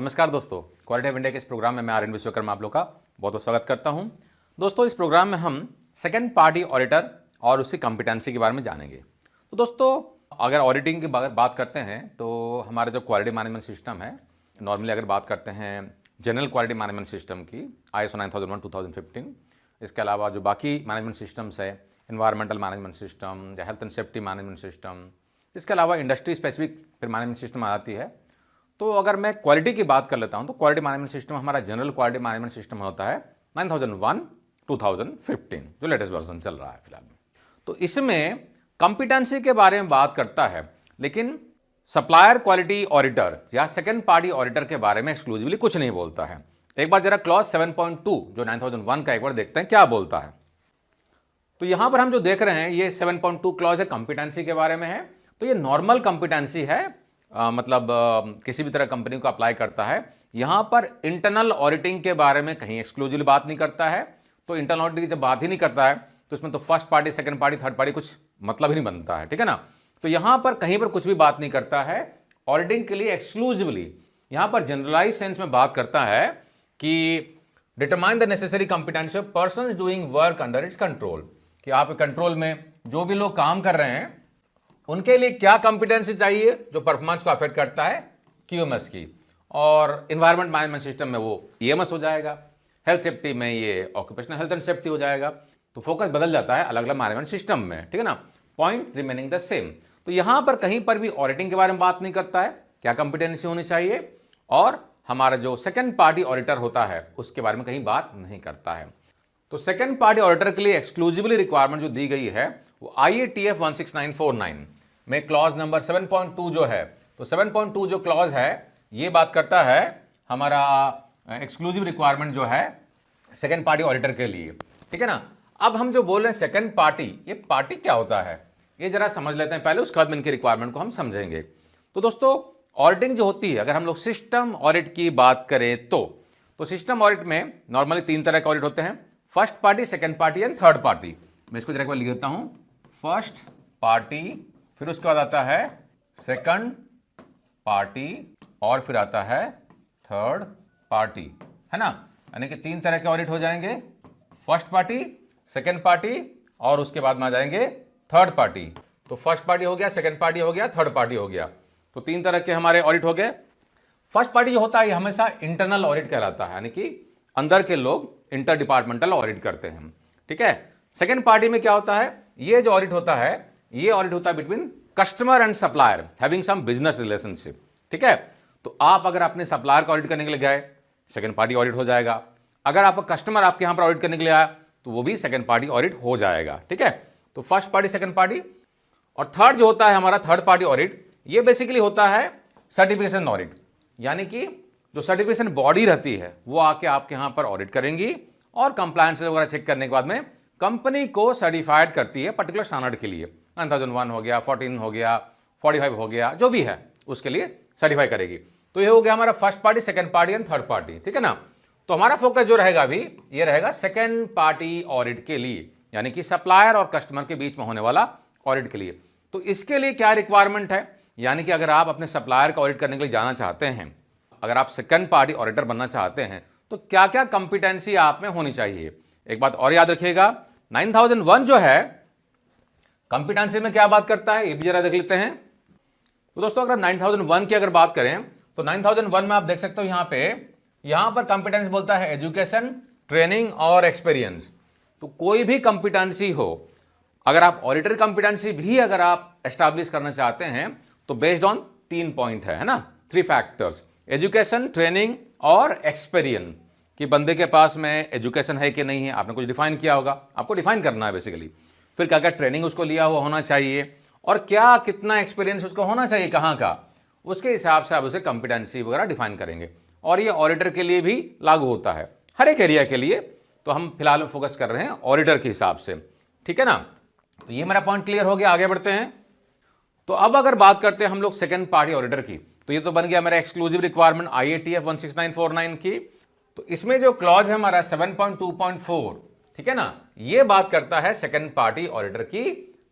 नमस्कार दोस्तों, quality of India के इस प्रोग्राम में मैं आर एन विश्वकर्मा आप लोग का बहुत बहुत स्वागत करता हूं। दोस्तों, इस प्रोग्राम में हम सेकंड पार्टी ऑडिटर और उसकी कॉम्पिटेंसी के बारे में जानेंगे। तो दोस्तों, अगर ऑडिटिंग की बात करते हैं तो हमारा जो क्वालिटी मैनेजमेंट सिस्टम है, नॉर्मली अगर बात करते हैं जनरल क्वालिटी मैनेजमेंट सिस्टम की ISO 9001:2015, इसके अलावा जो बाकी मैनेजमेंट सिस्टम्स है, एनवायरमेंटल मैनेजमेंट सिस्टम या health and safety management system, इसके अलावा इंडस्ट्री स्पेसिफिक फिर मैनेजमेंट सिस्टम आ जाती है। तो अगर मैं क्वालिटी की बात कर लेता हूं तो क्वालिटी मैनेजमेंट सिस्टम हमारा जनरल क्वालिटी मैनेजमेंट सिस्टम होता है 9001:2015, जो लेटेस्ट वर्जन चल रहा है फिलहाल में। तो इसमें कॉम्पिटेंसी के बारे में बात करता है, लेकिन सप्लायर क्वालिटी ऑडिटर या सेकंड पार्टी ऑडिटर के बारे में एक्सक्लूसिवली कुछ नहीं बोलता है। एक बार जरा क्लॉज 7.2 जो 9001 का एक बार देखते हैं क्या बोलता है। तो यहां पर हम जो देख रहे हैं ये 7.2 क्लॉज है, कॉम्पिटेंसी के बारे में है। तो ये नॉर्मल कॉम्पिटेंसी है, मतलब किसी भी तरह कंपनी को अप्लाई करता है। यहां पर इंटरनल ऑडिटिंग के बारे में कहीं एक्सक्लूसिवली बात नहीं करता है। तो इंटरनल ऑडिटिंग की जब बात ही नहीं करता है तो इसमें तो first party, second party, third party कुछ मतलब ही नहीं बनता है, ठीक है ना। तो यहां पर कहीं पर कुछ भी बात नहीं करता है ऑडिटिंग के लिए एक्सक्लूसिवली। यहां पर जनरलाइज सेंस में बात करता है कि determine the necessary competency of person doing work under its control, कि आप कंट्रोल में जो भी लोग काम कर रहे हैं उनके लिए क्या कॉम्पिटेंसी चाहिए जो परफॉर्मेंस को अफेक्ट करता है QMS की। और एनवायरमेंट मैनेजमेंट सिस्टम में वो EMS हो जाएगा, हेल्थ सेफ्टी में ये ऑक्यूपेशनल हेल्थ एंड सेफ्टी हो जाएगा। तो फोकस बदल जाता है अलग अलग मैनेजमेंट सिस्टम में, ठीक है ना, पॉइंट रिमेनिंग द सेम। तो यहां पर कहीं पर भी ऑडिटिंग के बारे में बात नहीं करता है, क्या कॉम्पिटेंसी होनी चाहिए, और हमारा जो सेकंड पार्टी ऑडिटर होता है उसके बारे में कहीं बात नहीं करता है। तो सेकंड पार्टी ऑडिटर के लिए एक्सक्लूसिवली रिक्वायरमेंट जो दी गई है वो IATF 16949 में क्लॉज नंबर 7.2 जो है, तो 7.2 जो क्लॉज है ये बात करता है हमारा एक्सक्लूसिव रिक्वायरमेंट जो है सेकंड पार्टी ऑडिटर के लिए, ठीक है ना। अब हम जो बोल रहे हैं सेकंड पार्टी, ये पार्टी क्या होता है ये जरा समझ लेते हैं पहले, उसके बाद में इनकी रिक्वायरमेंट को हम समझेंगे। तो दोस्तों, ऑडिटिंग जो होती है, अगर हम लोग सिस्टम ऑडिट की बात करें तो सिस्टम ऑडिट में नॉर्मली 3 तरह के ऑडिट होते हैं, first party, second party and third party. मैं इसको जरा एक बार लिख देता हूं, फर्स्ट पार्टी, फिर उसके बाद आता है सेकंड पार्टी और फिर आता है थर्ड पार्टी, है ना। यानी कि 3 तरह के ऑडिट हो जाएंगे, फर्स्ट पार्टी, सेकंड पार्टी और उसके बाद में आ जाएंगे थर्ड पार्टी। तो फर्स्ट पार्टी हो गया, सेकंड पार्टी हो गया, थर्ड पार्टी हो गया। तो 3 तरह के हमारे ऑडिट हो गए। फर्स्ट पार्टी जो होता है ये हमेशा इंटरनल ऑडिट कहलाता है, यानी कि अंदर के लोग इंटर डिपार्टमेंटल ऑडिट करते हैं, ठीक है। सेकंड पार्टी में क्या होता है, ये जो ऑडिट होता है ये ऑडिट होता है between customer and supplier having some business relationship, ठीक है। तो आप अगर अपने सप्लायर का ऑडिट करने के लिए गए, सेकंड पार्टी ऑडिट हो जाएगा। अगर आपका कस्टमर आपके यहां पर ऑडिट करने के लिए आया तो वो भी सेकंड पार्टी ऑडिट हो जाएगा, ठीक है। तो फर्स्ट पार्टी, सेकंड पार्टी। और थर्ड जो होता है हमारा थर्ड पार्टी ऑडिट, ये बेसिकली होता है सर्टिफिकेशन ऑडिट, यानी कि जो सर्टिफिकेशन बॉडी रहती है वो आके आपके यहां पर ऑडिट करेंगी और कंप्लायंस वगैरह चेक करने के बाद में कंपनी को सर्टिफाइड करती है पर्टिकुलर स्टैंडर्ड के लिए। 9001 हो गया, 14 हो गया, 45 हो गया, जो भी है उसके लिए सर्टिफाई करेगी। तो ये हो गया हमारा first party, second party and third party, ठीक है ना। तो हमारा फोकस जो रहेगा अभी ये रहेगा सेकंड पार्टी ऑडिट के लिए, यानी कि सप्लायर और कस्टमर के बीच में होने वाला ऑडिट के लिए। तो इसके लिए क्या रिक्वायरमेंट है, यानी कि अगर आप अपने सप्लायर का ऑडिट करने के लिए जाना चाहते हैं, अगर आप सेकंड पार्टी ऑडिटर बनना चाहते हैं तो क्या क्या कंपिटेंसी आप में होनी चाहिए। एक बात और याद रखिएगा, 9001 जो है कंपिटेंसी में क्या बात करता है ये भी जरा देख लेते हैं। तो दोस्तों, अगर 9001 की अगर बात करें तो 9001 में आप देख सकते हो यहां पर कंपिटेंसी बोलता है एजुकेशन, ट्रेनिंग और एक्सपीरियंस। तो कोई भी कंपिटेंसी हो, अगर आप ऑडिटर कंपिटेंसी भी अगर आप एस्टैब्लिश करना चाहते हैं तो बेस्ड ऑन 3 पॉइंट है ना, 3 फैक्टर्स, एजुकेशन, ट्रेनिंग और एक्सपीरियंस, कि बंदे के पास में एजुकेशन है कि नहीं है, आपने कुछ डिफाइन किया होगा, आपको डिफाइन करना है बेसिकली। फिर क्या क्या ट्रेनिंग उसको लिया हुआ होना चाहिए और क्या कितना एक्सपीरियंस उसको होना चाहिए कहाँ का, उसके हिसाब से आप उसे कंपिटेंसी वगैरह डिफाइन करेंगे। और ये ऑडिटर के लिए भी लागू होता है, हर एक एरिया के लिए। तो हम फिलहाल फोकस कर रहे हैं ऑडिटर के हिसाब से, ठीक है ना। तो ये मेरा पॉइंट क्लियर हो गया, आगे बढ़ते हैं। तो अब अगर बात करते हैं हम लोग सेकंड पार्टी ऑडिटर की, तो ये तो बन गया मेरा एक्सक्लूसिव रिक्वायरमेंट IATF 16949 की। तो इसमें जो क्लॉज है हमारा 7.2.4, ठीक है ना, ये बात करता है सेकंड पार्टी ऑडिटर की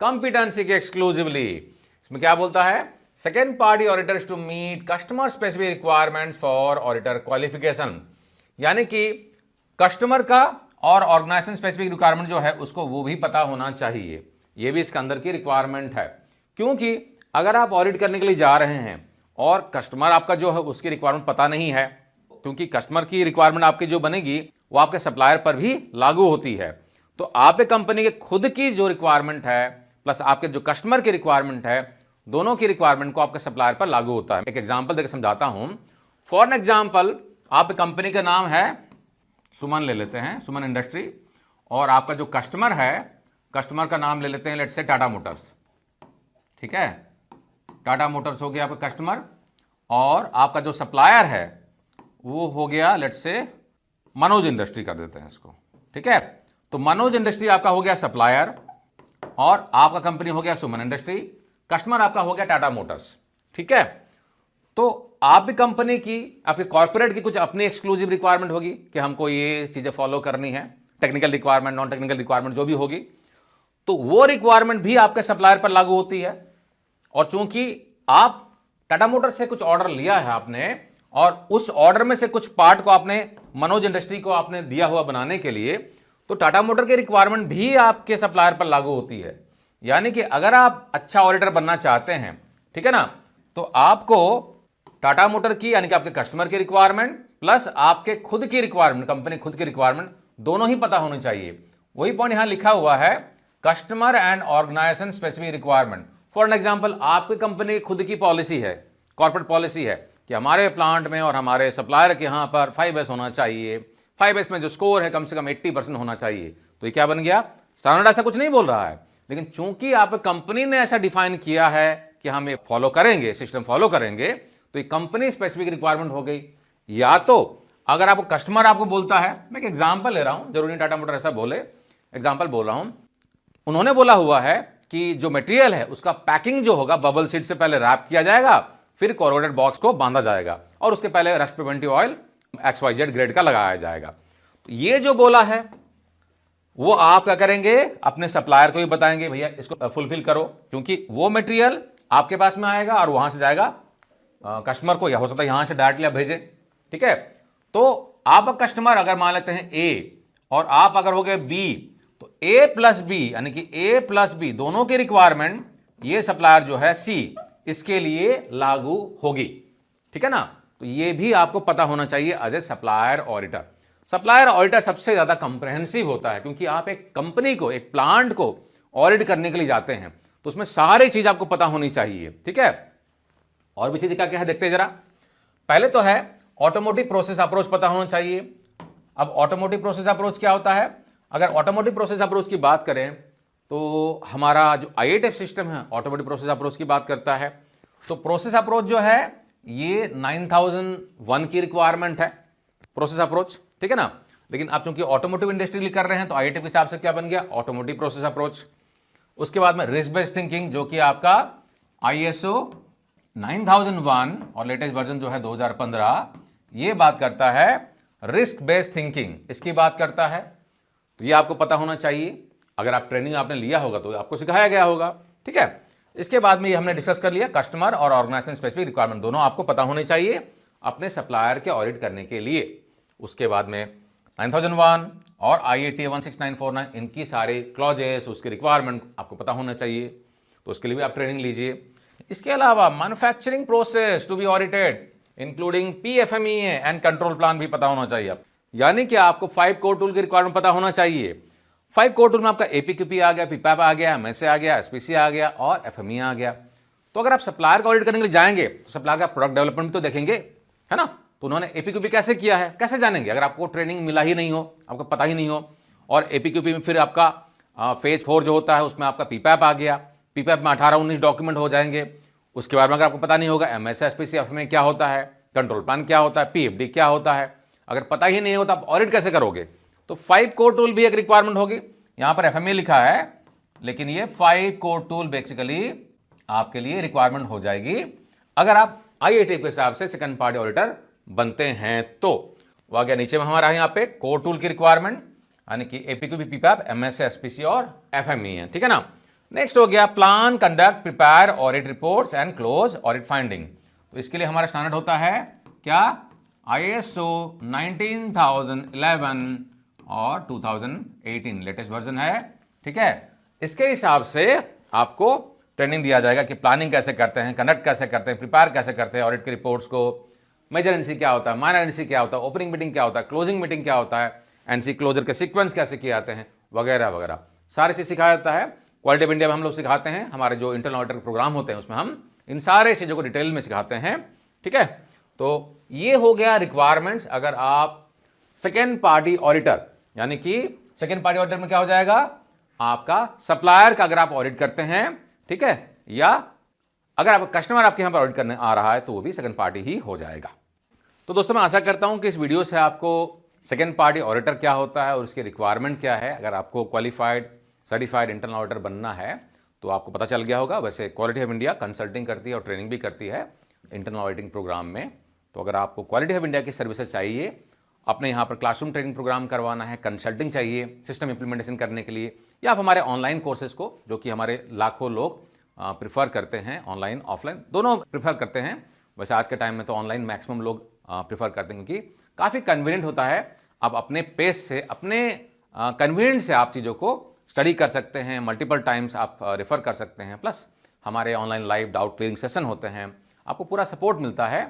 कॉम्पिटेंसी की एक्सक्लूसिवली। इसमें क्या बोलता है, second party auditors to meet customer specific requirement for auditor qualification, यानी कि कस्टमर का और ऑर्गेनाइजेशन स्पेसिफिक रिक्वायरमेंट जो है उसको वो भी पता होना चाहिए। ये भी इसके अंदर की रिक्वायरमेंट है, क्योंकि अगर आप ऑडिट करने के लिए जा रहे हैं और कस्टमर आपका जो है उसकी रिक्वायरमेंट पता नहीं है, क्योंकि कस्टमर की रिक्वायरमेंट आपकी जो बनेगी वो आपके सप्लायर पर भी लागू होती है, तो आपके कंपनी के खुद की जो रिक्वायरमेंट है प्लस आपके जो कस्टमर की रिक्वायरमेंट है, दोनों की रिक्वायरमेंट को आपके सप्लायर पर लागू होता है। एक एग्जांपल देकर समझाता हूं। फॉर एन एग्जांपल, आपकी कंपनी का नाम है सुमन, ले लेते हैं सुमन इंडस्ट्री, और आपका जो कस्टमर है, कस्टमर का नाम ले लेते हैं लेट्स से टाटा मोटर्स। ठीक है, टाटा मोटर्स हो गया आपका कस्टमर, और आपका जो सप्लायर है वो हो गया लेट्स से मनोज इंडस्ट्री कर देते हैं इसको। ठीक है, तो मनोज इंडस्ट्री आपका हो गया सप्लायर और आपका कंपनी हो गया सुमन इंडस्ट्री, कस्टमर आपका हो गया टाटा मोटर्स। ठीक है, तो आपकी कंपनी की, आपके कॉर्पोरेट की कुछ अपनी एक्सक्लूसिव रिक्वायरमेंट होगी कि हमको ये चीजें फॉलो करनी है, technical requirement, non technical requirement जो भी होगी, तो वो रिक्वायरमेंट भी आपके सप्लायर पर लागू होती है। और चूंकि आप टाटा मोटर्स से कुछ ऑर्डर लिया है आपने, और उस ऑर्डर में से कुछ पार्ट को आपने मनोज इंडस्ट्री को आपने दिया हुआ बनाने के लिए, तो टाटा मोटर की रिक्वायरमेंट भी आपके सप्लायर पर लागू होती है। यानी कि अगर आप अच्छा ऑडिटर बनना चाहते हैं, ठीक है ना, तो आपको टाटा मोटर की यानी कि आपके कस्टमर की रिक्वायरमेंट प्लस आपके खुद की रिक्वायरमेंट, कंपनी खुद की रिक्वायरमेंट, दोनों ही पता होनी चाहिए। वही पॉइंट यहां लिखा हुआ है, customer and organisation specific requirement. For an example, आपकी कंपनी खुद की पॉलिसी है, कॉर्पोरेट पॉलिसी है कि हमारे प्लांट में और हमारे सप्लायर के यहां पर 5S होना चाहिए, 5S में जो स्कोर है कम से कम 80% होना चाहिए। तो ये क्या बन गया, स्टैंडर्ड ऐसा कुछ नहीं बोल रहा है, लेकिन चूंकि आप कंपनी ने ऐसा डिफाइन किया है कि हम ये फॉलो करेंगे, सिस्टम फॉलो करेंगे, तो ये कंपनी स्पेसिफिक रिक्वायरमेंट हो गई। या तो अगर आपको कस्टमर आपको बोलता है, मैं एक एग्जांपल ले रहा हूं, जरूरी टाटा मोटर ऐसा बोले, एग्जांपल बोल रहा हूं, उन्होंने बोला हुआ है कि जो मटेरियल है उसका पैकिंग जो होगा बबल सीट से पहले रैप किया जाएगा, फिर कॉर्रुगेटेड बॉक्स को बांधा जाएगा और उसके पहले rust preventive oil XYZ grade का लगाया जाएगा। तो ये जो बोला है वो आप क्या करेंगे, अपने सप्लायर को भी बताएंगे भैया इसको फुलफिल करो, क्योंकि वो मटेरियल आपके पास में आएगा और वहां से जाएगा कस्टमर को, या हो सकता है यहां से डायरेक्टली आप भेजें। ठीक है, तो आप कस्टमर अगर मान लेते हैं A और आप अगर हो गए B, तो A प्लस B यानी कि A प्लस B दोनों की रिक्वायरमेंट ये सप्लायर जो है C इसके लिए लागू होगी। ठीक है ना, तो ये भी आपको पता होना चाहिए as a supplier auditor. Supplier auditor सबसे ज्यादा कंप्रहेंसिव होता है, क्योंकि आप एक कंपनी को, एक प्लांट को ऑडिट करने के लिए जाते हैं, तो उसमें सारी चीज आपको पता होनी चाहिए। ठीक है, और भी चीज क्या क्या है देखते हैं जरा। पहले तो है ऑटोमोटिव प्रोसेस अप्रोच पता होना चाहिए। अब ऑटोमोटिव प्रोसेस अप्रोच क्या होता है, अगर ऑटोमोटिव प्रोसेस अप्रोच की बात करें तो हमारा जो IATF सिस्टम है ऑटोमोटिव प्रोसेस अप्रोच की बात करता है। तो प्रोसेस अप्रोच जो है ये 9001 की रिक्वायरमेंट है प्रोसेस अप्रोच। ठीक है ना, लेकिन आप चूंकि ऑटोमोटिव इंडस्ट्री कर रहे हैं तो IATF के हिसाब से क्या बन गया, ऑटोमोटिव प्रोसेस अप्रोच। उसके बाद में रिस्क बेस्ड थिंकिंग जो कि आपका ISO 9001 और लेटेस्ट वर्जन जो है 2015 ये बात करता है रिस्क बेस्ड थिंकिंग, इसकी बात करता है। तो ये आपको पता होना चाहिए, अगर आप ट्रेनिंग आपने लिया होगा तो आपको सिखाया गया होगा। ठीक है, इसके बाद में ये हमने डिस्कस कर लिया, कस्टमर और ऑर्गेनाइजेशन स्पेसिफिक रिक्वायरमेंट दोनों आपको पता होने चाहिए अपने सप्लायर के ऑडिट करने के लिए। उसके बाद में 9001 और IATA 16949 इनकी सारे क्लॉजेस, उसकी रिक्वायरमेंट आपको पता होना चाहिए, तो उसके लिए भी आप ट्रेनिंग लीजिए। इसके अलावा manufacturing process to be audited including PFMEA and control plan भी पता होना चाहिए। यानी कि आपको 5 कोर टूल की रिक्वायरमेंट पता होना चाहिए। 5 कोर टूल में आपका APQP आ गया, PPAP आ गया, MSA आ गया, SPC आ गया और FME आ गया। तो अगर आप सप्लायर का ऑडिट करने के लिए जाएंगे तो सप्लायर का प्रोडक्ट डेवलपमेंट भी तो देखेंगे, है ना। तो उन्होंने APQP कैसे किया है कैसे जानेंगे, अगर आपको ट्रेनिंग मिला ही नहीं हो, आपको पता ही नहीं हो। और APQP में फिर आपका फेज 4 जो होता है उसमें आपका PPAP आ गया, PPAP में 18-19 डॉक्यूमेंट हो जाएंगे। उसके बाद में अगर आपको पता नहीं होगा MSA SPC FME क्या होता है, कंट्रोल प्लान क्या होता है, PFD क्या होता है, अगर पता ही नहीं हो तो आप ऑडिट कैसे करोगे। तो 5 कोर टूल भी एक रिक्वायरमेंट होगी। यहां पर FME लिखा है, लेकिन ये 5 कोर टूल बेसिकली आपके लिए रिक्वायरमेंट हो जाएगी अगर आप IATF के हिसाब से सेकंड पार्टी ऑडिटर बनते हैं। तो वह गया नीचे में हमारा यहां पे कोर टूल की रिक्वायरमेंट, यानी कि APQP, PPAP, MSA SPC और FME है। ठीक है ना। नेक्स्ट हो गया plan, conduct, prepare audit reports and close audit finding. तो इसके लिए हमारा स्टैंडर्ड होता है क्या, ISO 19011 और 2018 लेटेस्ट वर्जन है, ठीक है। इसके हिसाब से आपको ट्रेनिंग दिया जाएगा कि प्लानिंग कैसे करते हैं, कंडक्ट कैसे करते हैं, प्रिपेयर कैसे करते हैं ऑडिट की रिपोर्ट्स को, मेजर एनसी क्या होता है, माइनर एनसी क्या होता है, ओपनिंग मीटिंग क्या होता है, क्लोजिंग मीटिंग क्या होता है, एनसी क्लोजर के सीक्वेंस कैसे किए जाते हैं, वगैरह वगैरह सारी चीज़ सिखाया जाता है। क्वालिटी ऑफ इंडिया में हम लोग सिखाते हैं, हमारे जो इंटरनल ऑडिटर प्रोग्राम होते हैं उसमें हम इन सारे चीज़ों को डिटेल में सिखाते हैं, ठीक है। तो ये हो गया रिक्वायरमेंट्स अगर आप सेकेंड पार्टी ऑडिटर, यानी कि सेकेंड पार्टी ऑडिटर में क्या हो जाएगा, आपका सप्लायर का अगर आप ऑडिट करते हैं, ठीक है, या अगर आप कस्टमर आपके यहां पर ऑडिट करने आ रहा है तो वो भी सेकंड पार्टी ही हो जाएगा। तो दोस्तों मैं आशा करता हूं कि इस वीडियो से आपको सेकंड पार्टी ऑडिटर क्या होता है और उसकी रिक्वायरमेंट क्या है, अगर आपको क्वालिफाइड सर्टिफाइड इंटरनल ऑडिटर बनना है तो आपको पता चल गया होगा। वैसे क्वालिटी ऑफ इंडिया कंसल्टिंग करती है और ट्रेनिंग भी करती है इंटरनल ऑडिटिंग प्रोग्राम में। तो अगर आपको क्वालिटी ऑफ इंडिया की सर्विसेज चाहिए, अपने यहाँ पर क्लासरूम ट्रेनिंग प्रोग्राम करवाना है, कंसल्टिंग चाहिए सिस्टम इंप्लीमेंटेशन करने के लिए, या आप हमारे ऑनलाइन कोर्सेज को, जो कि हमारे लाखों लोग प्रिफर करते हैं, ऑनलाइन ऑफलाइन दोनों प्रिफर करते हैं। वैसे आज के टाइम में तो ऑनलाइन मैक्सिमम लोग प्रिफर करते हैं क्योंकि काफ़ी कन्वीनियंट होता है। आप अपने पेस से, अपने कन्वीनियंट से आप चीज़ों को स्टडी कर सकते हैं, मल्टीपल टाइम्स आप रेफर कर सकते हैं। प्लस हमारे online live doubt clearing session होते हैं, आपको पूरा सपोर्ट मिलता है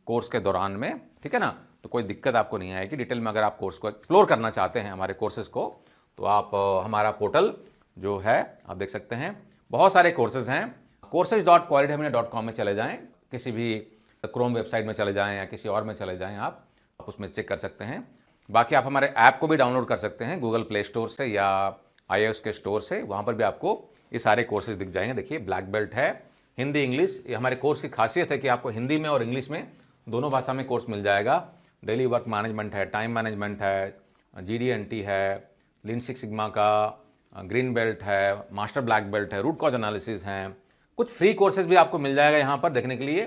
कोर्स के दौरान में, ठीक है ना। तो कोई दिक्कत आपको नहीं आएगी। डिटेल में अगर आप कोर्स को एक्सप्लोर करना चाहते हैं हमारे कोर्सेज को, तो आप हमारा पोर्टल जो है आप देख सकते हैं, बहुत सारे कोर्सेज हैं। courses.qualityofindia.com में चले जाएं, किसी भी क्रोम वेबसाइट में चले जाएं या किसी और में चले जाएं, आप उसमें चेक कर सकते हैं। बाकी आप हमारे ऐप को भी डाउनलोड कर सकते हैं गूगल प्ले स्टोर से या iOS के स्टोर से, वहाँ पर भी आपको ये सारे कोर्सेज दिख जाएंगे। देखिए ब्लैक बेल्ट है, हिंदी इंग्लिश, ये हमारे कोर्स की खासियत है कि आपको हिंदी में और इंग्लिश में दोनों भाषा में कोर्स मिल जाएगा। डेली वर्क मैनेजमेंट है, टाइम मैनेजमेंट है, GD&T है, लीन सिक्स सिग्मा का ग्रीन बेल्ट है, मास्टर ब्लैक बेल्ट है, रूट कॉज एनालिसिस हैं, कुछ फ्री कोर्सेज भी आपको मिल जाएगा यहाँ पर देखने के लिए,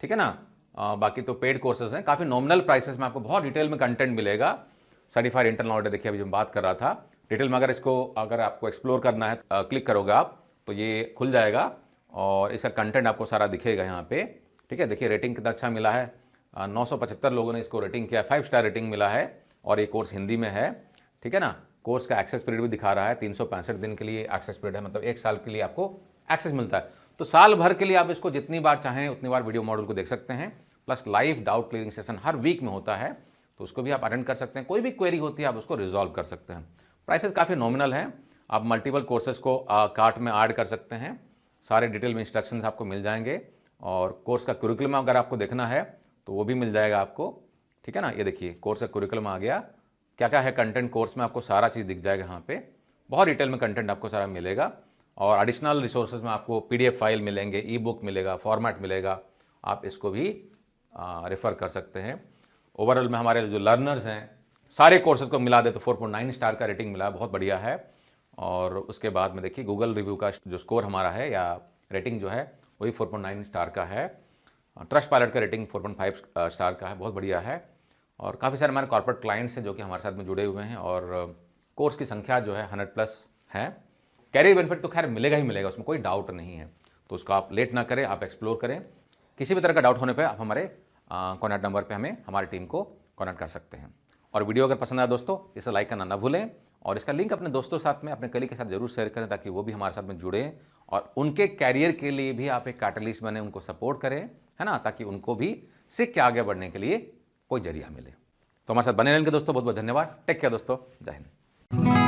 ठीक है ना। बाकी तो पेड कोर्सेज हैं, काफ़ी नॉमिनल प्राइसेस में आपको बहुत डिटेल में कंटेंट मिलेगा। सर्टिफाइड इंटरनल ऑडिटर, देखिए अभी जो बात कर रहा था, डिटेल में अगर आपको एक्सप्लोर करना है, क्लिक करोगे आप तो ये खुल जाएगा और इसका कंटेंट आपको सारा दिखेगा यहाँ पे, ठीक है। देखिए रेटिंग कितना अच्छा मिला है, 975 लोगों ने इसको रेटिंग किया, 5 स्टार रेटिंग मिला है और ये कोर्स हिंदी में है, ठीक है ना। कोर्स का एक्सेस पीरियड भी दिखा रहा है, 365 दिन के लिए एक्सेस पीरियड है, मतलब 1 साल के लिए आपको एक्सेस मिलता है। तो साल भर के लिए आप इसको जितनी बार चाहें उतनी बार वीडियो मॉड्यूल को देख सकते हैं। Plus live doubt clearing session हर वीक में होता है, तो उसको भी आप अटेंड कर सकते हैं। कोई भी क्वेरी होती है आप उसको रिजॉल्व कर सकते हैं। प्राइसेस काफ़ी नॉमिनल हैं, आप मल्टीपल कोर्सेज को कार्ट में ऐड कर सकते हैं। सारे डिटेल में इंस्ट्रक्शंस आपको मिल जाएंगे और कोर्स का करिकुलम अगर आपको देखना है तो वो भी मिल जाएगा आपको, ठीक है ना। ये देखिए कोर्स का करिकुलम आ गया, क्या क्या है कंटेंट कोर्स में, आपको सारा चीज़ दिख जाएगा यहाँ पे, बहुत डिटेल में कंटेंट आपको सारा मिलेगा। और एडिशनल रिसोर्सेज में आपको PDF फाइल मिलेंगे, ई-बुक मिलेगा, फॉर्मेट मिलेगा, आप इसको भी रेफ़र कर सकते हैं। ओवरऑल में हमारे जो लर्नर्स हैं सारे कोर्सेज को मिला दे तो 4.9 स्टार का रेटिंग मिला, बहुत बढ़िया है। और उसके बाद में देखिए गूगल रिव्यू का जो स्कोर हमारा है या रेटिंग जो है वही 4.9 स्टार का है। ट्रस्ट पायलट का रेटिंग 4.5 स्टार का है, बहुत बढ़िया है। और काफ़ी सारे हमारे कॉर्पोरेट क्लाइंट्स हैं जो कि हमारे साथ में जुड़े हुए हैं और कोर्स की संख्या जो है 100+ है। कैरियर बेनिफिट तो खैर मिलेगा ही मिलेगा, उसमें कोई डाउट नहीं है। तो उसको आप लेट ना करें, आप एक्सप्लोर करें। किसी भी तरह का डाउट होने पे आप हमारे कॉन्टैक्ट नंबर पे हमें, हमारी टीम को कॉन्टैक्ट कर सकते हैं। और वीडियो अगर पसंद आया दोस्तों, इसे लाइक करना ना भूलें और इसका लिंक अपने दोस्तों साथ में, अपने कलीग के साथ जरूर शेयर करें ताकि वो भी हमारे साथ में जुड़ें और उनके कैरियर के लिए भी आप एक कैटलिस्ट बने, उनको सपोर्ट करें, है ना, ताकि उनको भी सीख के आगे बढ़ने के लिए कोई जरिया मिले। तो हमारे साथ बने रहेंगे दोस्तों, बहुत बहुत धन्यवाद। टेक केयर दोस्तों, जय हिंद।